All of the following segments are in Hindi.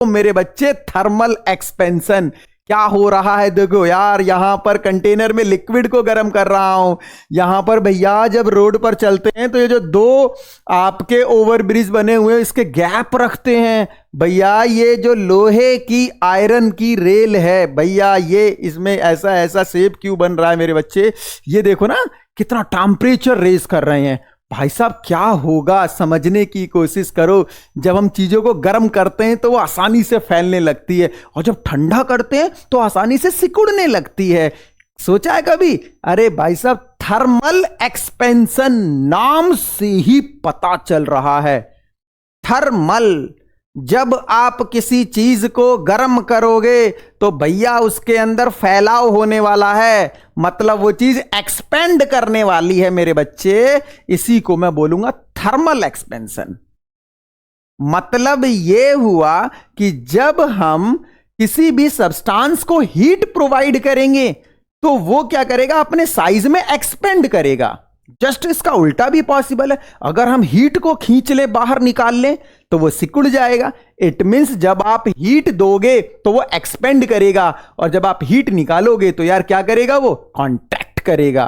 तो मेरे बच्चे थर्मल एक्सपेंशन क्या हो रहा है, देखो यार, यहां पर कंटेनर में लिक्विड को गर्म कर रहा हूं। यहां पर भैया जब रोड पर चलते हैं तो ये जो दो आपके ओवरब्रिज बने हुए हैं इसके गैप रखते हैं भैया, ये जो लोहे की आयरन की रेल है भैया, ये इसमें ऐसा ऐसा शेप क्यों बन रहा है मेरे बच्चे, ये देखो ना कितना टेम्परेचर रेज कर रहे हैं भाई साहब। क्या होगा समझने की कोशिश करो। जब हम चीजों को गर्म करते हैं तो वो आसानी से फैलने लगती है, और जब ठंडा करते हैं तो आसानी से सिकुड़ने लगती है। सोचा है कभी? अरे भाई साहब, थर्मल एक्सपेंशन नाम से ही पता चल रहा है। थर्मल, जब आप किसी चीज को गर्म करोगे तो भैया उसके अंदर फैलाव होने वाला है, मतलब वो चीज एक्सपेंड करने वाली है मेरे बच्चे। इसी को मैं बोलूंगा थर्मल एक्सपेंशन। मतलब ये हुआ कि जब हम किसी भी सब्सटेंस को हीट प्रोवाइड करेंगे तो वो क्या करेगा, अपने साइज में एक्सपेंड करेगा। जस्ट इसका उल्टा भी पॉसिबल है, अगर हम हीट को खींच लें, बाहर निकाल लें तो वो सिकुड़ जाएगा। इट मींस जब आप हीट दोगे तो वो एक्सपेंड करेगा, और जब आप हीट निकालोगे तो यार क्या करेगा, वो कॉन्टैक्ट करेगा।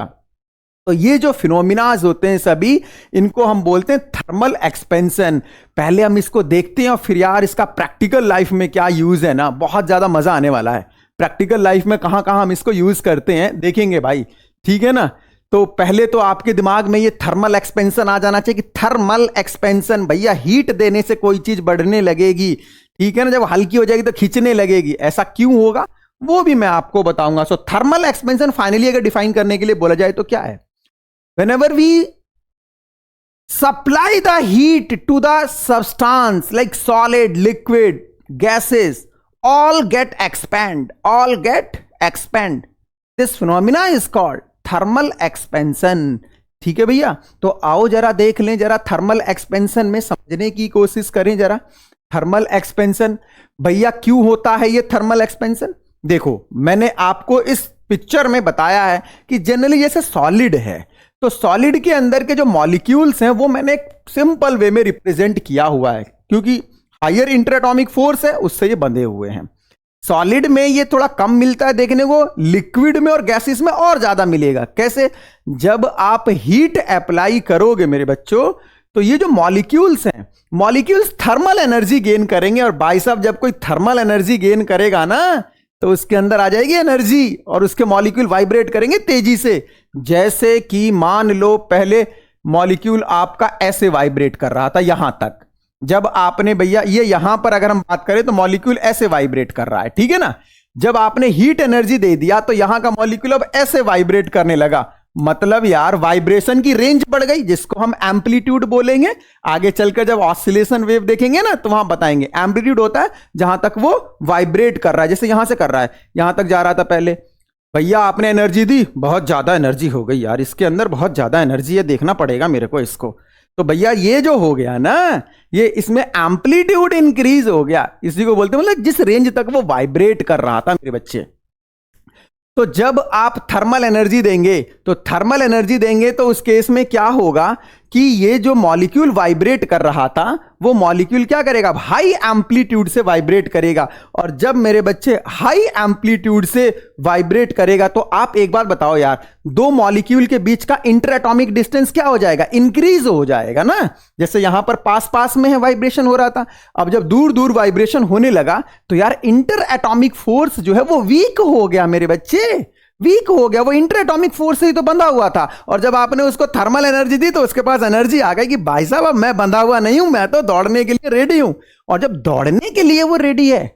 तो ये जो फिनोमिनाज होते हैं सभी, इनको हम बोलते हैं थर्मल एक्सपेंशन। पहले हम इसको देखते हैं और फिर यार इसका प्रैक्टिकल लाइफ में क्या यूज है ना, बहुत ज्यादा मजा आने वाला है। प्रैक्टिकल लाइफ में कहां कहां हम इसको यूज करते हैं देखेंगे भाई, ठीक है ना। तो पहले तो आपके दिमाग में ये थर्मल एक्सपेंशन आ जाना चाहिए कि थर्मल एक्सपेंशन भैया हीट देने से कोई चीज बढ़ने लगेगी, ठीक है ना। जब हल्की हो जाएगी तो खींचने लगेगी, ऐसा क्यों होगा वो भी मैं आपको बताऊंगा। सो थर्मल एक्सपेंशन फाइनली अगर डिफाइन करने के लिए बोला जाए तो क्या है, whenever we supply the heat to the substance like solid, liquid, gases, all get expand, this phenomena is called thermal expansion। ठीक है भैया, तो आओ जरा देख लें, जरा थर्मल एक्सपेंशन में समझने की कोशिश करें जरा। थर्मल एक्सपेंशन भैया क्यों होता है ये थर्मल एक्सपेंशन? देखो मैंने आपको इस पिक्चर में बताया है कि जनरली जैसे सॉलिड है तो सॉलिड के अंदर के जो मॉलिक्यूल्स हैं वो मैंने एक सिंपल वे में रिप्रेजेंट किया हुआ है, क्योंकि हायर इंटरएटॉमिक फोर्स है उससे ये बंधे हुए हैं। सॉलिड में ये थोड़ा कम मिलता है देखने को, लिक्विड में और गैसेस में और ज्यादा मिलेगा। कैसे? जब आप हीट अप्लाई करोगे मेरे बच्चों तो ये जो मॉलिक्यूल्स हैं, मॉलिक्यूल्स थर्मल एनर्जी गेन करेंगे, और भाई साहब जब कोई थर्मल एनर्जी गेन करेगा ना तो उसके अंदर आ जाएगी एनर्जी, और उसके मॉलिक्यूल वाइब्रेट करेंगे तेजी से। जैसे कि मान लो पहले मॉलिक्यूल आपका ऐसे वाइब्रेट कर रहा था यहां तक, जब आपने भैया ये यहां पर अगर हम बात करें तो मॉलिक्यूल ऐसे वाइब्रेट कर रहा है, ठीक है ना। जब आपने हीट एनर्जी दे दिया तो यहां का मॉलिक्यूल अब ऐसे वाइब्रेट करने लगा, मतलब यार वाइब्रेशन की रेंज बढ़ गई, जिसको हम एम्पलीट्यूड बोलेंगे। आगे चलकर जब ऑसिलेशन वेव देखेंगे ना तो वहां बताएंगे। एम्पलीट्यूड होता है जहां तक वो वाइब्रेट कर रहा है, जैसे यहां से कर रहा है, यहां तक जा रहा था पहले, भैया आपने एनर्जी दी, बहुत ज्यादा एनर्जी हो गई यार, इसके अंदर बहुत ज्यादा एनर्जी है, देखना पड़ेगा मेरे को इसको। तो भैया ये जो हो गया ना, ये इसमें एम्पलीट्यूड इंक्रीज हो गया, इसी को बोलते हैं मतलब जिस रेंज तक वो वाइब्रेट कर रहा था मेरे बच्चे। तो जब आप थर्मल एनर्जी देंगे तो उस केस में क्या होगा कि ये जो मॉलिक्यूल वाइब्रेट कर रहा था वो मॉलिक्यूल क्या करेगा, हाई एम्पलीट्यूड से वाइब्रेट करेगा। और जब मेरे बच्चे हाई एम्पलीट्यूड से वाइब्रेट करेगा तो आप एक बात बताओ यार, दो मॉलिक्यूल के बीच का इंटर एटॉमिक डिस्टेंस क्या हो जाएगा, इंक्रीज हो जाएगा ना। जैसे यहां पर पास पास में है वाइब्रेशन हो रहा था, अब जब दूर दूर वाइब्रेशन होने लगा तो यार इंटर एटॉमिक फोर्स जो है वो वीक हो गया मेरे बच्चे, वीक हो गया। वो इंटर एटॉमिक फोर्स से ही तो बंधा हुआ था, और जब आपने उसको थर्मल एनर्जी दी तो उसके पास एनर्जी आ गई कि भाई साहब अब मैं बंधा हुआ नहीं हूं, मैं तो दौड़ने के लिए रेडी हूं। और जब दौड़ने के लिए वो रेडी है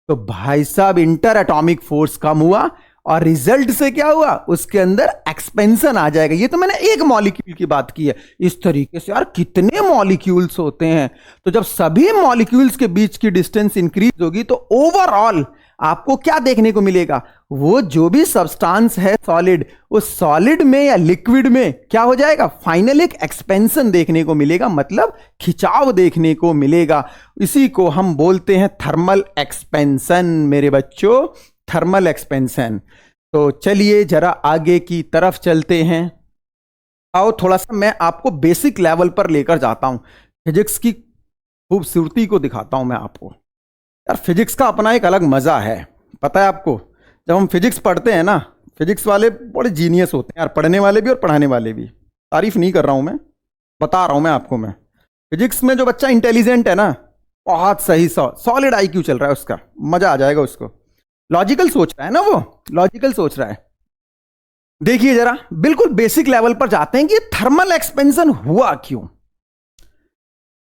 तो भाई साहब इंटर एटॉमिक फोर्स कम हुआ, और रिजल्ट से क्या हुआ, उसके अंदर एक्सपेंशन आ जाएगा। ये तो मैंने एक मॉलिक्यूल की बात की है, इस तरीके से यार कितने मॉलिक्यूल्स होते हैं। तो जब सभी मॉलिक्यूल्स के बीच की डिस्टेंस इंक्रीज होगी तो ओवरऑल आपको क्या देखने को मिलेगा, वो जो भी सब्सटेंस है सॉलिड, उस सॉलिड में या लिक्विड में क्या हो जाएगा, फाइनल एक एक्सपेंशन देखने को मिलेगा, मतलब खिंचाव देखने को मिलेगा। इसी को हम बोलते हैं थर्मल एक्सपेंशन मेरे बच्चों, थर्मल एक्सपेंशन। तो चलिए जरा आगे की तरफ चलते हैं। आओ थोड़ा सा मैं आपको बेसिक लेवल पर लेकर जाता हूं, फिजिक्स की खूबसूरती को दिखाता हूं मैं आपको। यार फिजिक्स का अपना एक अलग मजा है, पता है आपको। जब हम फिजिक्स पढ़ते हैं ना, फिजिक्स वाले बड़े जीनियस होते हैं यार, पढ़ने वाले भी और पढ़ाने वाले भी। तारीफ नहीं कर रहा हूं मैं, बता रहा हूं मैं आपको। मैं फिजिक्स में जो बच्चा इंटेलिजेंट है ना, बहुत सही सॉलिड आईक्यू चल रहा है उसका, मजा आ जाएगा उसको। लॉजिकल सोच रहा है ना, वो लॉजिकल सोच रहा है। देखिए जरा, बिल्कुल बेसिक लेवल पर जाते हैं कि थर्मल एक्सपेंशन हुआ क्यों।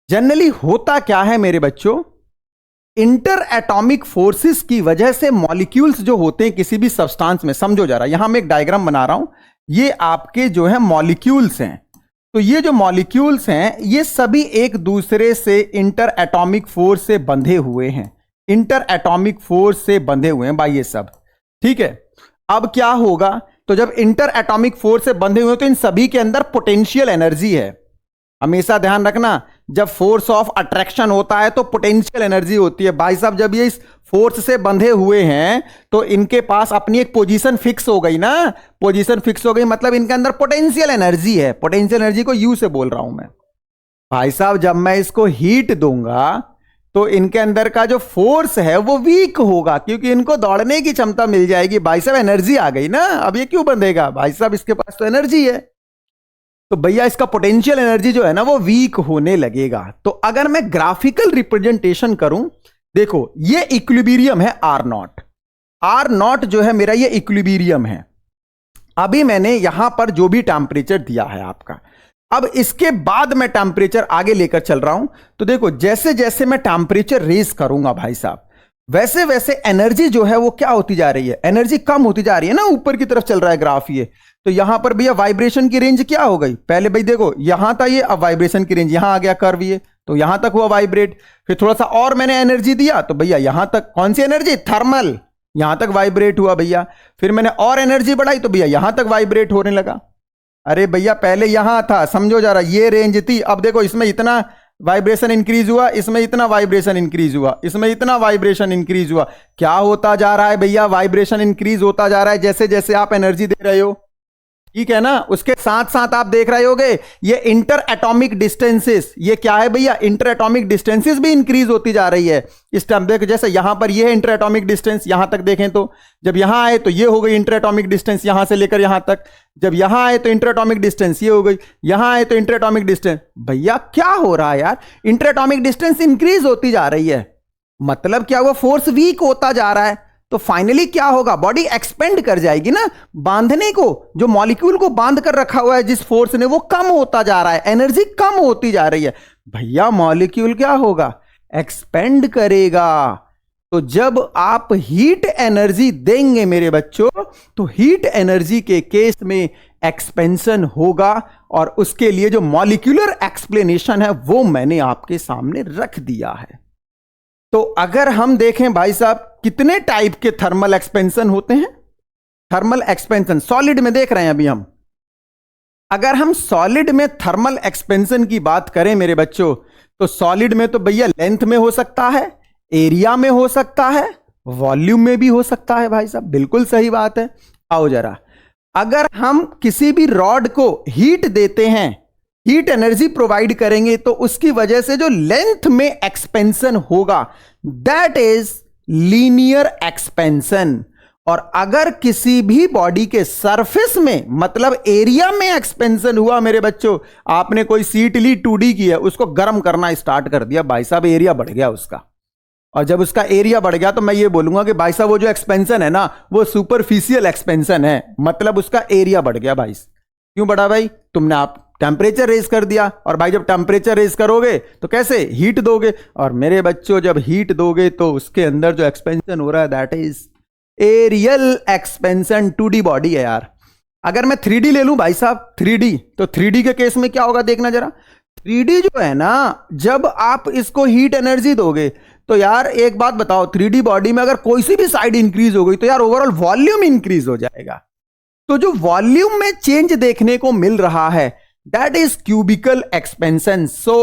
जनरली होता क्या है मेरे बच्चों, इंटर एटॉमिक फोर्सेस की वजह से मॉलिक्यूल्स जो होते हैं किसी भी सब्सटेंस में, समझो जरा, यहां मैं एक डायग्राम बना रहा हूं, ये आपके जो है मॉलिक्यूल्स हैं। तो ये जो मॉलिक्यूल्स हैं ये सभी एक दूसरे से इंटर एटॉमिक फोर्स से बंधे हुए हैं, इंटर एटॉमिक फोर्स से बंधे हुए हैं भाई ये सब, ठीक है। अब क्या होगा, तो जब इंटर एटॉमिक फोर्स से बंधे हुए तो इन सभी के अंदर पोटेंशियल एनर्जी है। हमेशा ध्यान रखना, जब फोर्स ऑफ अट्रैक्शन होता है तो पोटेंशियल एनर्जी होती है भाई साहब। जब ये इस फोर्स से बंधे हुए हैं तो इनके पास अपनी एक पोजीशन फिक्स हो गई ना, पोजीशन फिक्स हो गई मतलब इनके अंदर पोटेंशियल एनर्जी है। पोटेंशियल एनर्जी को यू से बोल रहा हूं मैं भाई साहब। जब मैं इसको हीट दूंगा तो इनके अंदर का जो फोर्स है वो वीक होगा, क्योंकि इनको दौड़ने की क्षमता मिल जाएगी भाई साहब, एनर्जी आ गई ना। अब ये क्यों बंधेगा भाई साहब, इसके पास तो एनर्जी है। तो भैया इसका पोटेंशियल एनर्जी जो है ना वो वीक होने लगेगा। तो अगर मैं ग्राफिकल रिप्रेजेंटेशन करूं, देखो ये इक्विलिब्रियम है आर नॉट, आर नॉट जो है मेरा ये इक्विलिब्रियम है। अभी मैंने यहां पर जो भी टेम्परेचर दिया है आपका, अब इसके बाद मैं टेम्परेचर आगे लेकर चल रहा हूं। तो देखो जैसे जैसे मैं टेम्परेचर रेज करूंगा भाई साहब, वैसे वैसे एनर्जी जो है वो क्या होती जा रही है, एनर्जी कम होती जा रही है ना, ऊपर की तरफ चल रहा है ग्राफ ये। तो यहां पर भैया वाइब्रेशन की रेंज क्या हो गई, पहले भाई देखो यहां था ये, अब वाइब्रेशन की रेंज यहां आ गया कर्व ये, तो यहां तक हुआ वाइब्रेट। फिर थोड़ा सा और मैंने एनर्जी दिया तो भैया यहां तक, कौन सी एनर्जी, थर्मल, यहां तक वाइब्रेट हुआ भैया। फिर मैंने और एनर्जी बढ़ाई तो भैया यहां तक वाइब्रेट होने लगा। अरे भैया पहले यहां था, समझो जरा, ये रेंज थी, अब देखो इसमें इतना वाइब्रेशन इंक्रीज हुआ, इसमें इतना वाइब्रेशन इंक्रीज हुआ, इसमें इतना वाइब्रेशन इंक्रीज हुआ। क्या होता जा रहा है भैया, वाइब्रेशन इंक्रीज होता जा रहा है जैसे जैसे आप एनर्जी दे रहे हो, ठीक है ना। उसके साथ साथ आप देख रहे होगे ये इंटर एटॉमिक डिस्टेंसेस, ये क्या है भैया, इंटर एटॉमिक डिस्टेंसेस भी इंक्रीज होती जा रही है इस टाइम। देखो जैसे यहां पर ये है इंटर एटॉमिक डिस्टेंस, यहां तक देखें तो जब यहां आए तो ये हो गई इंटर एटॉमिक डिस्टेंस यहां से लेकर यहां तक, जब यहां आए तो इंटर एटॉमिक डिस्टेंस ये हो गई, यहां आए तो इंटर एटॉमिक डिस्टेंस। भैया क्या हो रहा है यार, इंटर एटॉमिक डिस्टेंस इंक्रीज होती जा रही है, मतलब क्या हुआ, फोर्स वीक होता जा रहा है। तो फाइनली क्या होगा, बॉडी एक्सपेंड कर जाएगी ना, बांधने को, जो मॉलिक्यूल को बांध कर रखा हुआ है जिस फोर्स ने, वो कम होता जा रहा है, एनर्जी कम होती जा रही है। भैया मॉलिक्यूल क्या होगा, एक्सपेंड करेगा। तो जब आप हीट एनर्जी देंगे मेरे बच्चों, तो हीट एनर्जी के केस में एक्सपेंशन होगा, और उसके लिए जो मॉलिक्यूलर एक्सप्लेनेशन है वो मैंने आपके सामने रख दिया है। तो अगर हम देखें भाई साहब, कितने टाइप के थर्मल एक्सपेंशन होते हैं, थर्मल एक्सपेंशन सॉलिड में देख रहे हैं अभी हम। अगर हम सॉलिड में थर्मल एक्सपेंशन की बात करें मेरे बच्चों, तो सॉलिड में तो भैया लेंथ में हो सकता है, एरिया में हो सकता है, वॉल्यूम में भी हो सकता है भाई साहब, बिल्कुल सही बात है। आओ जरा, अगर हम किसी भी रॉड को हीट देते हैं, हीट एनर्जी प्रोवाइड करेंगे, तो उसकी वजह से जो लेंथ में एक्सपेंशन होगा दैट इज लीनियर एक्सपेंशन। और अगर किसी भी बॉडी के सरफेस में, मतलब एरिया में एक्सपेंशन हुआ मेरे बच्चों, आपने कोई सीट ली 2D की है, उसको गर्म करना स्टार्ट कर दिया भाई साहब, एरिया बढ़ गया उसका। और जब उसका एरिया बढ़ गया तो मैं ये बोलूंगा कि भाई साहब वो जो एक्सपेंशन है ना वो सुपरफिशियल एक्सपेंशन है, मतलब उसका एरिया बढ़ गया भाई। क्यों बढ़ा भाई, तुमने आप टेम्परेचर रेज कर दिया, और भाई जब टेम्परेचर रेज करोगे तो कैसे, हीट दोगे, और मेरे बच्चों जब हीट दोगे तो उसके अंदर जो एक्सपेंशन हो रहा है that is areal expansion. 2D body है यार। अगर मैं 3D ले लूं भाई साहब, 3D, तो 3D के केस में क्या होगा देखना जरा। 3D जो है ना, जब आप इसको हीट एनर्जी दोगे तो यार एक बात बताओ, 3D बॉडी में अगर कोई सी भी साइड इंक्रीज हो गई तो यार ओवरऑल वॉल्यूम इंक्रीज हो जाएगा। तो जो वॉल्यूम में चेंज देखने को मिल रहा है that is cubical expansion. So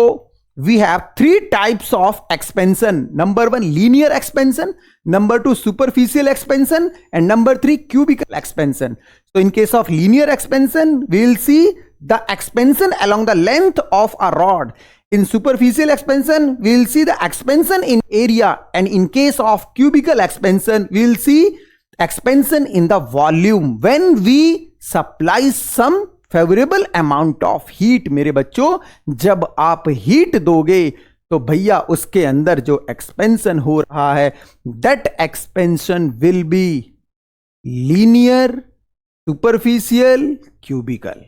we have 3 types of expansion. Number 1 linear expansion, number 2 superficial expansion, and number 3 cubical expansion. So in case of linear expansion we will see the expansion along the length of a rod. In superficial expansion, we will see the expansion in area, and in case of cubical expansion, we will see expansion in the volume when we supply some favorable amount of heat। मेरे बच्चों, जब आप हीट दोगे तो भैया उसके अंदर जो एक्सपेंशन हो रहा है, that expansion will be linear, superficial, cubical.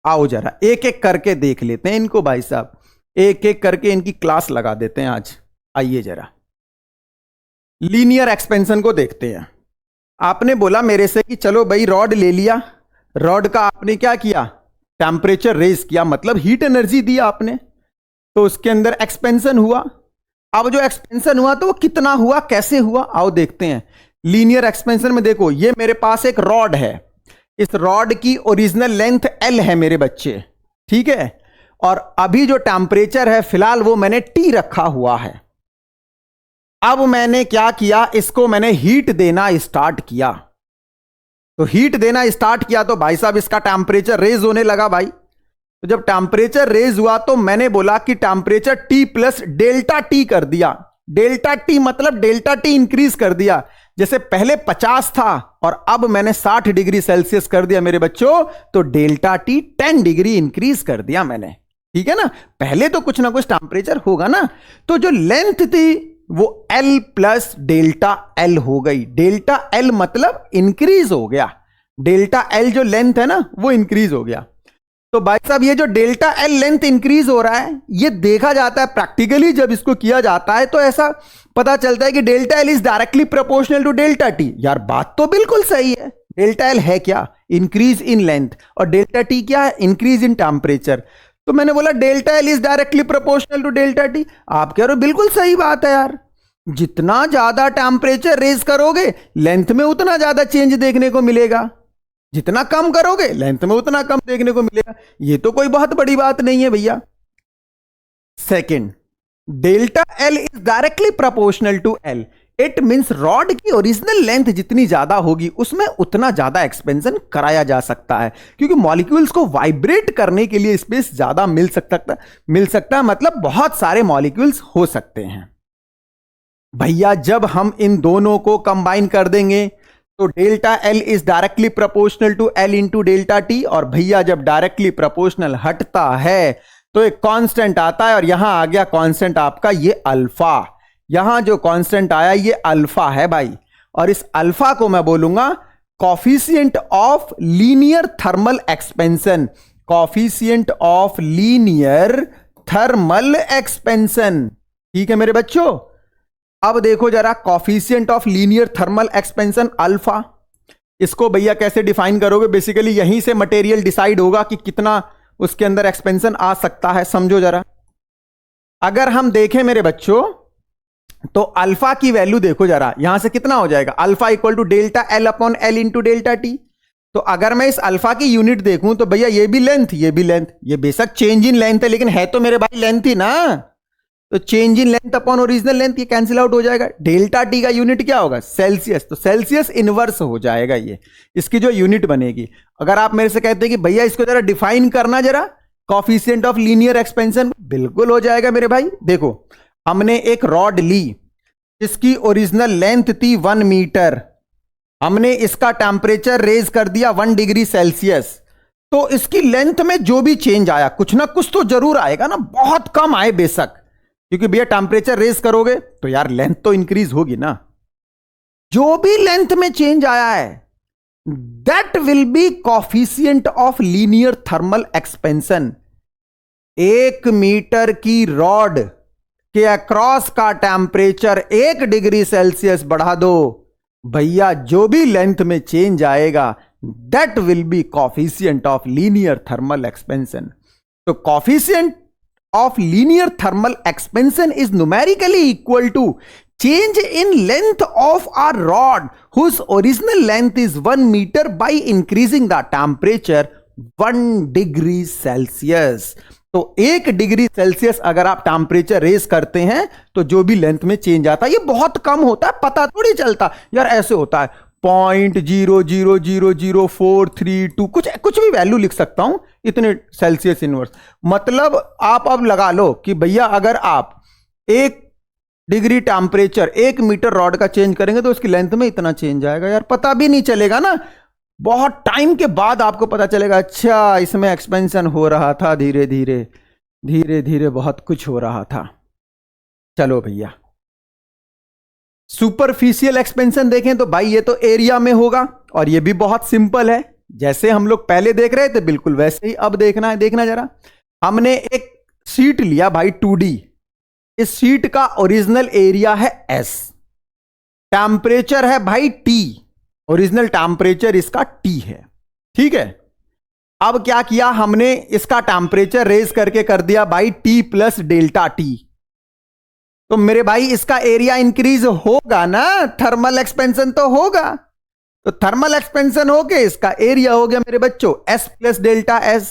आओ जरा एक एक करके देख लेते हैं इनको भाई साहब, एक एक करके इनकी क्लास लगा देते हैं आज। आइए जरा लीनियर एक्सपेंशन को देखते हैं। आपने बोला मेरे से कि चलो भाई रॉड ले लिया, रॉड का आपने क्या किया, टेम्परेचर रेज किया, मतलब हीट एनर्जी दी आपने, तो उसके अंदर एक्सपेंशन हुआ। अब जो एक्सपेंशन हुआ तो वो कितना हुआ, कैसे हुआ, आओ देखते हैं। लीनियर एक्सपेंशन में देखो, ये मेरे पास एक रॉड है, इस रॉड की ओरिजिनल लेंथ L है मेरे बच्चे, ठीक है, और अभी जो टेम्परेचर है फिलहाल वो मैंने T रखा हुआ है। अब मैंने क्या किया, इसको मैंने हीट देना स्टार्ट किया, तो हीट देना स्टार्ट किया तो भाई साहब इसका टेम्परेचर रेज होने लगा भाई। तो जब टेम्परेचर रेज हुआ तो मैंने बोला कि temperature T plus delta T कर दिया। डेल्टा T मतलब डेल्टा T इंक्रीज कर दिया, जैसे पहले 50 था और अब मैंने 60 डिग्री सेल्सियस कर दिया मेरे बच्चों, तो डेल्टा T 10 डिग्री इंक्रीज कर दिया मैंने, ठीक है ना। पहले तो कुछ ना कुछ टेम्परेचर होगा ना, तो जो लेंथ थी वो L प्लस डेल्टा L हो गई। डेल्टा L मतलब इंक्रीज हो गया, डेल्टा L जो लेंथ है ना वो इंक्रीज हो गया। तो भाई साहब ये जो डेल्टा L लेंथ इंक्रीज हो रहा है, ये देखा जाता है प्रैक्टिकली, जब इसको किया जाता है तो ऐसा पता चलता है कि delta L is directly proportional to delta T। यार बात तो बिल्कुल सही है, डेल्टा L है क्या, इंक्रीज इन लेंथ, और डेल्टा T क्या है, इंक्रीज इन टेम्परेचर। तो मैंने बोला delta L is directly proportional to delta T। आप कह रहे हो बिल्कुल सही बात है यार, जितना ज्यादा टेम्परेचर रेज करोगे लेंथ में उतना ज्यादा चेंज देखने को मिलेगा, जितना कम करोगे लेंथ में उतना कम देखने को मिलेगा। ये तो कोई बहुत बड़ी बात नहीं है भैया। Second, delta L is directly proportional to L, it means rod की ओरिजिनल लेंथ जितनी ज्यादा होगी उसमें उतना ज्यादा एक्सपेंशन कराया जा सकता है, क्योंकि मॉलिक्यूल्स को वाइब्रेट करने के लिए स्पेस ज्यादा मिल सकता है, मतलब बहुत सारे मॉलिक्यूल्स हो सकते हैं। भैया जब हम इन दोनों को कंबाइन कर देंगे तो delta L is directly proportional to L into delta T, और भैया जब डायरेक्टली प्रोपोर्शनल हटता है तो एक कांस्टेंट आता है, और यहां आ गया कांस्टेंट आपका ये अल्फा। यहां जो कांस्टेंट आया ये अल्फा है भाई, और इस अल्फा को मैं बोलूंगा coefficient of linear thermal expansion. Coefficient of linear thermal expansion, ठीक है मेरे बच्चों। अब देखो जरा coefficient of linear thermal expansion alpha, इसको भैया कैसे डिफाइन करोगे, बेसिकली यहीं से मटेरियल डिसाइड होगा कि कितना उसके अंदर एक्सपेंशन आ सकता है। समझो जरा, अगर हम देखें मेरे बच्चों तो अल्फा की वैल्यू देखो जरा, यहां से कितना हो जाएगा, alpha equal to delta L upon L into delta T। तो अगर मैं इस अल्फा की यूनिट देखूं तो भैया ये भी लेंथ, ये भी लेंथ, ये बेशक चेंज इन लेंथ है लेकिन है तो मेरे भाई लेंथ ही ना, तो change in length upon original length ये कैंसिल आउट हो जाएगा। डेल्टा T का यूनिट क्या होगा, सेल्सियस, तो सेल्सियस इनवर्स हो जाएगा ये इसकी जो यूनिट बनेगी। अगर आप मेरे से कहते हैं कि भैया इसको जरा डिफाइन करना जरा कॉफिशिएंट ऑफ लीनियर एक्सपेंशन, बिल्कुल हो जाएगा मेरे भाई। देखो हमने एक रॉड ली जिसकी ओरिजिनल लेंथ थी 1 मीटर, हमने इसका टेम्परेचर रेज कर दिया 1 डिग्री सेल्सियस, तो इसकी लेंथ में जो भी चेंज आया कुछ ना कुछ तो जरूर आएगा ना, बहुत कम आए बेशक, क्योंकि भैया टेम्परेचर रेज करोगे तो यार लेंथ तो इंक्रीज होगी ना। जो भी लेंथ में चेंज आया है that will be coefficient of linear thermal expansion. 1 metre की रॉड के अक्रॉस का टेम्परेचर 1 डिग्री सेल्सियस बढ़ा दो, भैया जो भी लेंथ में चेंज आएगा that will be coefficient of linear thermal expansion. तो coefficient of linear thermal expansion is numerically equal to change in length of a rod whose original length is 1 meter by increasing the temperature 1 degree Celsius। तो 1 डिग्री सेल्सियस अगर आप टेम्परेचर रेज करते हैं तो जो भी लेंथ में चेंज आता है ये बहुत कम होता है, पता थोड़ी चलता यार ऐसे होता है, 0.00004332 कुछ भी वैल्यू लिख सकता हूं, इतने सेल्सियस इनवर्स। मतलब आप अब लगा लो कि भैया अगर आप 1 डिग्री टेम्परेचर 1 मीटर रॉड का चेंज करेंगे तो उसकी लेंथ में इतना चेंज आएगा यार, पता भी नहीं चलेगा ना, बहुत टाइम के बाद आपको पता चलेगा अच्छा इसमें एक्सपेंशन हो रहा था, धीरे धीरे धीरे धीरे बहुत कुछ हो रहा था। चलो भैया सुपरफिशियल एक्सपेंशन देखें तो भाई ये तो एरिया में होगा और ये भी बहुत सिंपल है, जैसे हम लोग पहले देख रहे थे बिल्कुल वैसे ही अब देखना है। देखना जरा, हमने एक शीट लिया भाई 2D, इस शीट का ओरिजिनल एरिया है S, टेम्परेचर है भाई T, ओरिजिनल टेम्परेचर इसका T है, ठीक है। अब क्या किया हमने, इसका टेम्परेचर रेज करके कर दिया भाई T प्लस डेल्टा T, तो मेरे भाई इसका एरिया इंक्रीज होगा ना, थर्मल एक्सपेंशन तो होगा, तो थर्मल एक्सपेंशन होके इसका एरिया हो गया मेरे बच्चों S प्लस डेल्टा S।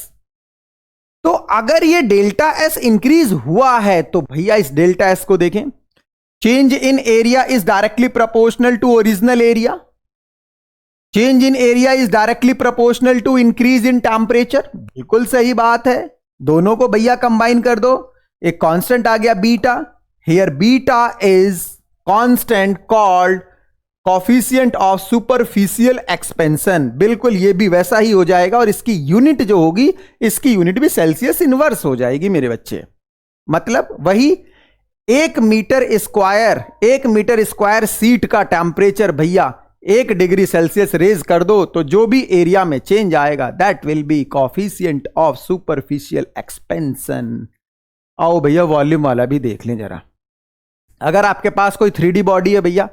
तो अगर ये डेल्टा S इंक्रीज हुआ है तो भैया इस डेल्टा S को देखें, change in area is directly proportional to original area, change in area is directly proportional to increase in temperature, बिल्कुल सही बात है। दोनों को भैया कंबाइन कर दो, एक कांस्टेंट आ गया beta, here beta is constant called coefficient of superficial expansion, बिल्कुल ये भी वैसा ही हो जाएगा और इसकी यूनिट जो होगी, इसकी यूनिट भी सेल्सियस इनवर्स हो जाएगी मेरे बच्चे। मतलब वही 1 मीटर स्क्वायर सीट का टेम्परेचर भैया 1 डिग्री सेल्सियस रेज कर दो तो जो भी एरिया में चेंज आएगा that will B coefficient of superficial expansion. आओ भैया वॉल्यूम वाला भी देख लें जरा। अगर आपके पास कोई 3D बॉडी है भैया,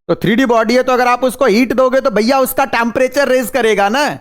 तो 3D बॉडी है तो अगर आप उसको हीट दोगे तो भैया उसका टेम्परेचर रेज करेगा ना,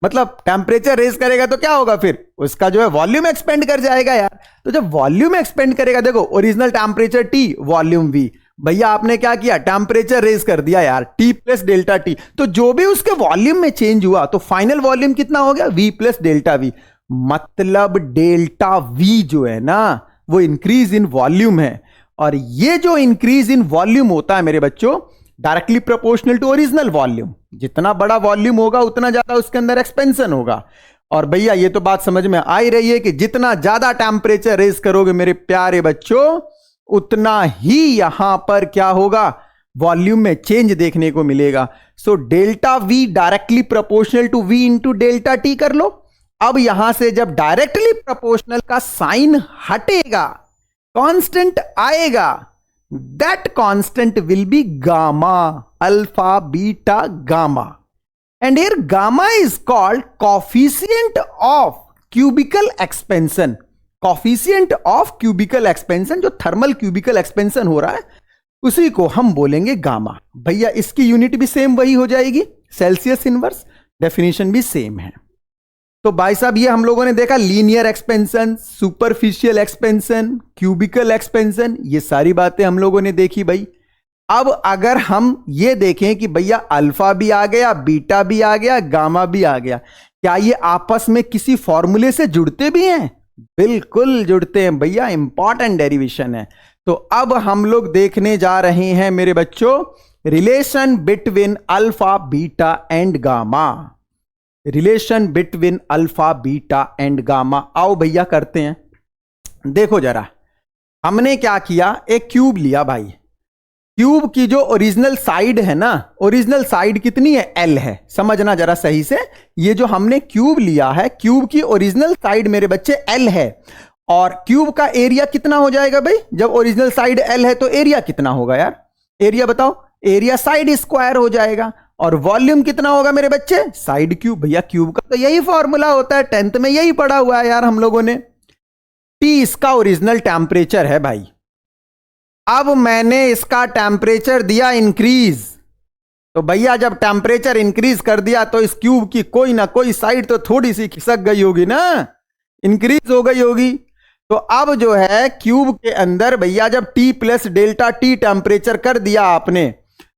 मतलब टेम्परेचर रेज करेगा तो क्या होगा, फिर उसका जो है वॉल्यूम एक्सपेंड कर जाएगा यार। तो जब वॉल्यूम एक्सपेंड करेगा, देखो original temperature T, volume V, भैया आपने क्या किया, टेम्परेचर रेज कर दिया यार T प्लस डेल्टा T, तो जो भी उसके वॉल्यूम में चेंज हुआ तो फाइनल वॉल्यूम कितना हो गया, V प्लस डेल्टा V। मतलब डेल्टा V जो है ना वो इंक्रीज इन वॉल्यूम है, और ये जो इंक्रीज इन वॉल्यूम होता है मेरे बच्चों directly proportional to original volume, जितना बड़ा वॉल्यूम होगा उतना ज्यादा उसके अंदर एक्सपेंशन होगा। और भैया ये तो बात समझ में आ ही रही है कि जितना ज्यादा टेम्परेचर रेज करोगे मेरे प्यारे बच्चों उतना ही यहां पर क्या होगा, वॉल्यूम में चेंज देखने को मिलेगा। So delta V directly proportional to V into delta T कर लो। अब यहां से जब डायरेक्टली प्रोपोर्शनल का साइन हटेगा, कांस्टेंट आएगा, that constant will be gamma, alpha beta gamma, and here gamma is called coefficient of cubical expansion. Coefficient of cubical expansion, जो थर्मल क्यूबिकल एक्सपेंशन हो रहा है उसी को हम बोलेंगे गामा। भैया इसकी यूनिट भी सेम वही हो जाएगी, सेल्सियस इनवर्स, डेफिनेशन भी सेम है। तो भाई साहब ये हम लोगों ने देखा linear expansion, superficial expansion, cubical expansion, ये सारी बातें हम लोगों ने देखी भाई। अब अगर हम ये देखें कि भैया अल्फा भी आ गया, बीटा भी आ गया, गामा भी आ गया, क्या ये आपस में किसी फॉर्मूले से जुड़ते भी हैं? बिल्कुल जुड़ते हैं भैया, इंपॉर्टेंट डेरिवेशन है। तो अब हम लोग देखने जा रहे हैं मेरे बच्चों relation between alpha beta and gamma, relation between alpha beta and gamma. आओ भैया करते हैं। देखो जरा, हमने क्या किया, एक क्यूब लिया भाई, क्यूब की जो ओरिजिनल साइड है ना, ओरिजिनल साइड कितनी है, L है, समझना जरा सही से। ये जो हमने क्यूब लिया है, क्यूब की ओरिजिनल साइड मेरे बच्चे L है, और क्यूब का एरिया कितना हो जाएगा भाई, जब ओरिजिनल साइड L है तो एरिया कितना होगा यार, एरिया बताओ, एरिया साइड स्क्वायर हो जाएगा। और वॉल्यूम कितना होगा मेरे बच्चे, साइड क्यूब। भैया क्यूब का तो यही फॉर्मूला होता है, 10th में यही पढ़ा हुआ है यार हम लोगों ने। T इसका ओरिजिनल टेम्परेचर है भाई, अब मैंने इसका टेम्परेचर दिया इंक्रीज, तो भैया जब टेम्परेचर इंक्रीज कर दिया तो इस क्यूब की कोई ना कोई साइड तो थोड़ी सी खिसक गई होगी ना, इंक्रीज हो गई होगी। तो अब जो है क्यूब के अंदर भैया जब T plus delta T temperature कर दिया आपने,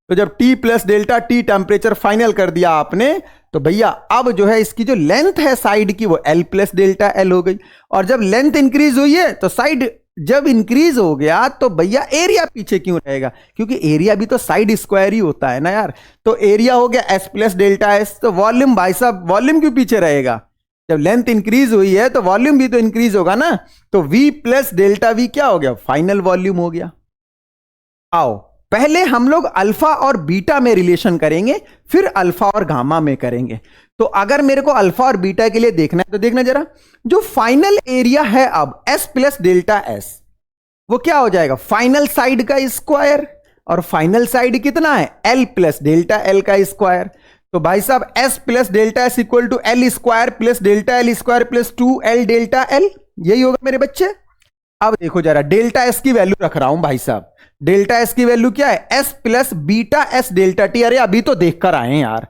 तो जब T plus delta T temperature final कर दिया आपने, तो भैया अब जो है इसकी जो लेंथ है साइड की वो L प्लस डेल्टा L हो गई, और जब लेंथ इंक्रीज हुई है तो साइड जब इंक्रीज हो गया तो भैया एरिया पीछे क्यों रहेगा, क्योंकि एरिया भी तो साइड स्क्वायर ही होता है ना यार। तो एरिया हो गया एस प्लस डेल्टा एस, तो वॉल्यूम भाई साहब वॉल्यूम क्यों पीछे रहेगा, जब लेंथ इंक्रीज हुई है तो वॉल्यूम भी तो इंक्रीज होगा ना। तो V प्लस डेल्टा वी क्या हो गया, फाइनल वॉल्यूम हो गया। आओ पहले हम लोग अल्फा और बीटा में रिलेशन करेंगे, फिर अल्फा और गामा में करेंगे। तो अगर मेरे को अल्फा और बीटा के लिए देखना है तो देखना जरा, जो फाइनल एरिया है अब S प्लस डेल्टा एस, वो क्या हो जाएगा, फाइनल साइड का स्क्वायर, और फाइनल साइड कितना है L प्लस डेल्टा L का स्क्वायर। तो भाई साहब S plus delta S equal to L square plus delta L square plus 2L delta L, यही होगा मेरे बच्चे। अब देखो जरा डेल्टा एस की वैल्यू रख रहा हूं भाई साहब, डेल्टा एस की वैल्यू क्या है, S plus beta S delta T. अरे अभी तो देख कर आए यार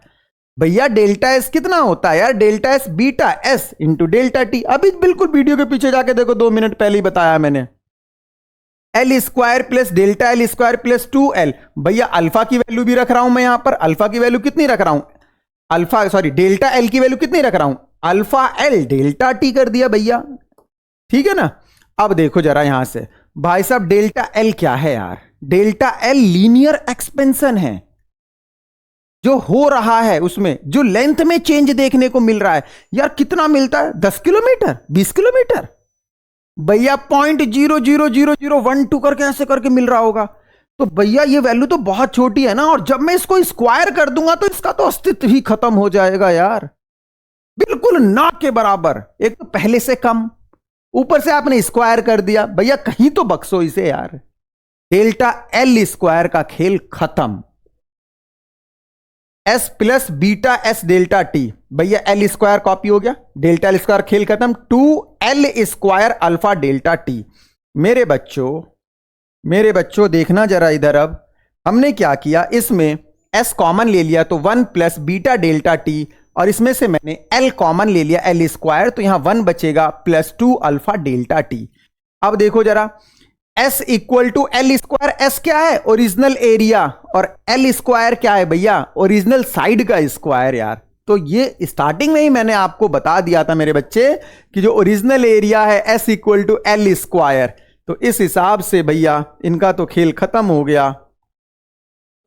भैया, डेल्टा एस कितना होता है यार, delta S beta S into delta T. अभी बिल्कुल वीडियो के पीछे जाके देखो, 2 मिनट पहले ही बताया मैंने। L square plus delta L square plus 2L। भैया अल्फा की वैल्यू भी रख रहा हूं मैं यहां पर, अल्फा की वैल्यू कितनी रख रहा हूं, अल्फा सॉरी डेल्टा L की वैल्यू कितनी रख रहा हूं, अल्फा L डेल्टा टी कर दिया भैया, ठीक है ना। अब देखो जरा यहां से भाई साहब, डेल्टा L क्या है यार, डेल्टा L लीनियर एक्सपेंशन है, जो हो रहा है उसमें जो लेंथ में चेंज देखने को मिल रहा है यार, कितना मिलता है 10 किलोमीटर 20 किलोमीटर भैया, 0.00012 करके ऐसे करके मिल रहा होगा। तो भैया ये वैल्यू तो बहुत छोटी है ना, और जब मैं इसको स्क्वायर कर दूंगा तो इसका तो अस्तित्व ही खत्म हो जाएगा यार, बिल्कुल ना के बराबर। एक तो पहले से कम, ऊपर से आपने स्क्वायर कर दिया, भैया कहीं तो बक्सो इसे यार। डेल्टा L स्क्वायर का खेल खत्म। S plus beta S delta T, भैया L स्क्वायर कॉपी हो गया, डेल्टा L स्क्वायर खेल खत्म, 2L square alpha delta T. मेरे बच्चों देखना जरा इधर, अब हमने क्या किया, इसमें S कॉमन ले लिया तो 1 प्लस बीटा डेल्टा टी, और इसमें से मैंने L कॉमन ले लिया L स्क्वायर, तो यहां 1 बचेगा प्लस 2 अल्फा डेल्टा टी। अब देखो जरा, S equal to L square, S क्या है ओरिजिनल एरिया, और L स्क्वायर क्या है भैया, ओरिजिनल साइड का स्क्वायर यार। तो ये स्टार्टिंग में ही मैंने आपको बता दिया था मेरे बच्चे कि जो ओरिजिनल एरिया है S equal to L square, तो इस हिसाब से भैया इनका तो खेल खत्म हो गया।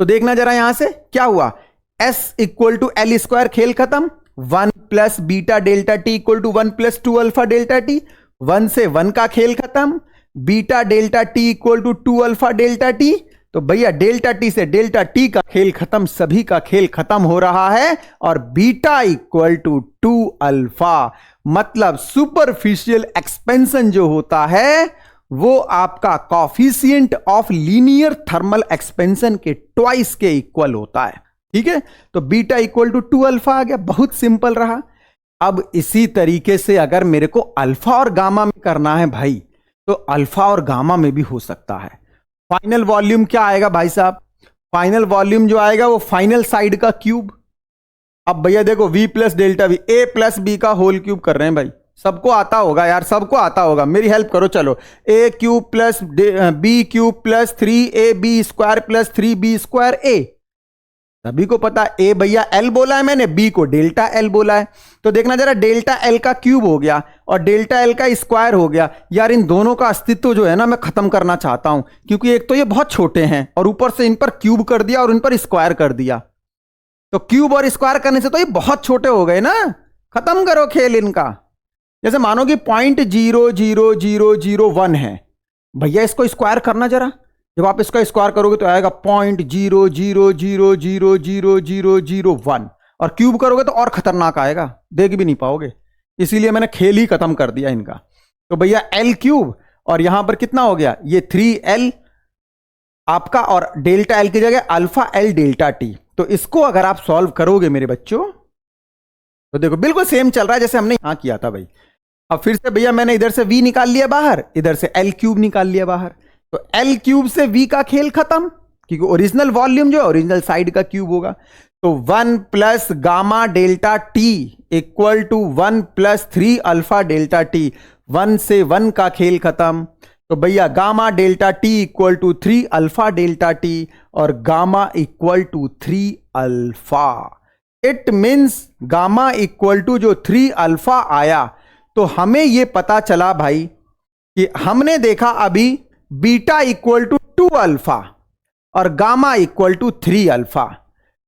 तो देखना जरा यहां से क्या हुआ, S equal to L square खेल खत्म, 1 plus beta delta T equal to 1 plus 2 alpha delta T, 1 से 1 का खेल खत्म, beta delta T equal to 2 alpha delta T. तो भैया डेल्टा टी से डेल्टा टी का खेल खत्म, सभी का खेल खत्म हो रहा है, और बीटा इक्वल टू 2 अल्फा, मतलब सुपरफिशियल एक्सपेंशन जो होता है वो आपका coefficient of linear thermal expansion के ट्वाइस के इक्वल होता है, ठीक है। तो बीटा इक्वल टू 2 अल्फा आ गया, बहुत सिंपल रहा। अब इसी तरीके से अगर मेरे को अल्फा और गामा में करना है भाई, तो अल्फा और गामा में भी हो सकता है। फाइनल वॉल्यूम क्या आएगा भाई साहब, फाइनल वॉल्यूम जो आएगा वो फाइनल साइड का क्यूब। अब भैया देखो V plus delta V, A plus B का होल क्यूब कर रहे हैं भाई, सबको आता होगा यार, सबको आता होगा, मेरी हेल्प करो चलो। A cube plus B cube plus 3AB square plus 3B square A, सभी को पता A भैया L बोला है मैंने, B को डेल्टा L बोला है। तो देखना जरा, डेल्टा L का क्यूब हो गया और डेल्टा L का स्क्वायर हो गया यार, इन दोनों का अस्तित्व जो है ना मैं खत्म करना चाहता हूं, क्योंकि एक तो ये बहुत छोटे हैं और ऊपर से इन पर क्यूब कर दिया और इन पर स्क्वायर कर दिया, तो क्यूब और स्क्वायर करने से तो ये बहुत छोटे हो गए ना, खत्म करो खेल इनका। जैसे मानो कि 0.00001 है, भैया इसको स्क्वायर करना जरा, जब आप इसका स्क्वायर करोगे तो आएगा 0.0000001, और क्यूब करोगे तो और खतरनाक आएगा, देख भी नहीं पाओगे, इसीलिए मैंने खेल ही खत्म कर दिया इनका। तो भैया L क्यूब, और यहां पर कितना हो गया, ये 3L आपका, और डेल्टा L की जगह अल्फा L डेल्टा टी। तो इसको अगर आप सॉल्व करोगे मेरे बच्चों, तो देखो बिल्कुल सेम चल रहा है जैसे हमने यहां किया था भाई। अब फिर से भैया मैंने इधर से V निकाल लिया बाहर, इधर से L क्यूब निकाल लिया बाहर, तो L क्यूब से V का खेल खत्म, क्योंकि ओरिजिनल वॉल्यूम जो है ओरिजिनल साइड का क्यूब होगा। तो 1 plus gamma delta T equal to 1 plus 3 alpha delta T, 1 से 1 का खेल खत्म। तो भैया gamma delta T equal to 3 alpha delta T, और gamma equal to 3 alpha. It means gamma equal to जो 3 अल्फा आया, तो हमें यह पता चला भाई कि हमने देखा अभी बीटा इक्वल टू 2 अल्फा और गामा इक्वल टू 3 अल्फा।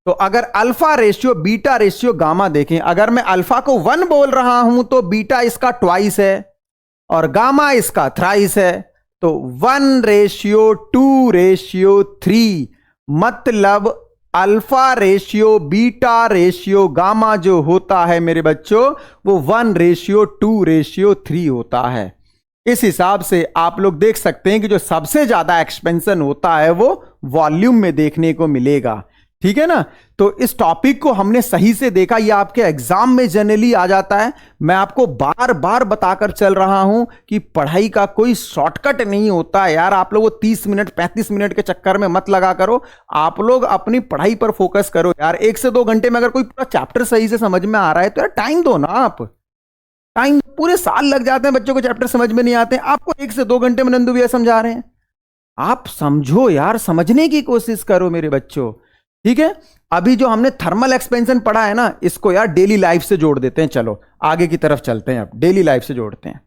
तो अगर alpha ratio beta ratio gamma देखें, अगर मैं अल्फा को 1 बोल रहा हूं तो बीटा इसका ट्वाइस है और गामा इसका थ्राइस है। तो 1:2:3 मतलब alpha ratio beta ratio gamma जो होता है मेरे बच्चों वो 1:2:3 होता है। इस हिसाब से आप लोग देख सकते हैं कि जो सबसे ज्यादा एक्सपेंशन होता है वो वॉल्यूम में देखने को मिलेगा। ठीक है ना। तो इस टॉपिक को हमने सही से देखा, ये आपके एग्जाम में जनरली आ जाता है। मैं आपको बार बार बताकर चल रहा हूं कि पढ़ाई का कोई शॉर्टकट नहीं होता यार। आप लोग 30 मिनट 35 मिनट के चक्कर में मत लगा करो, आप लोग अपनी पढ़ाई पर फोकस करो यार। 1 से 2 घंटे में अगर कोई पूरा चैप्टर सही से समझ में आ रहा है तो यार टाइम दो ना। आप टाइम, पूरे साल लग जाते हैं बच्चों को चैप्टर समझ में नहीं आते, आपको 1 से 2 घंटे में नंदू भैया समझा रहे हैं। आप समझो यार, समझने की कोशिश करो मेरे बच्चों। ठीक है। अभी जो हमने थर्मल एक्सपेंशन पढ़ा है ना, इसको यार डेली लाइफ से जोड़ देते हैं। चलो आगे की तरफ चलते हैं, अब डेली लाइफ से जोड़ते हैं।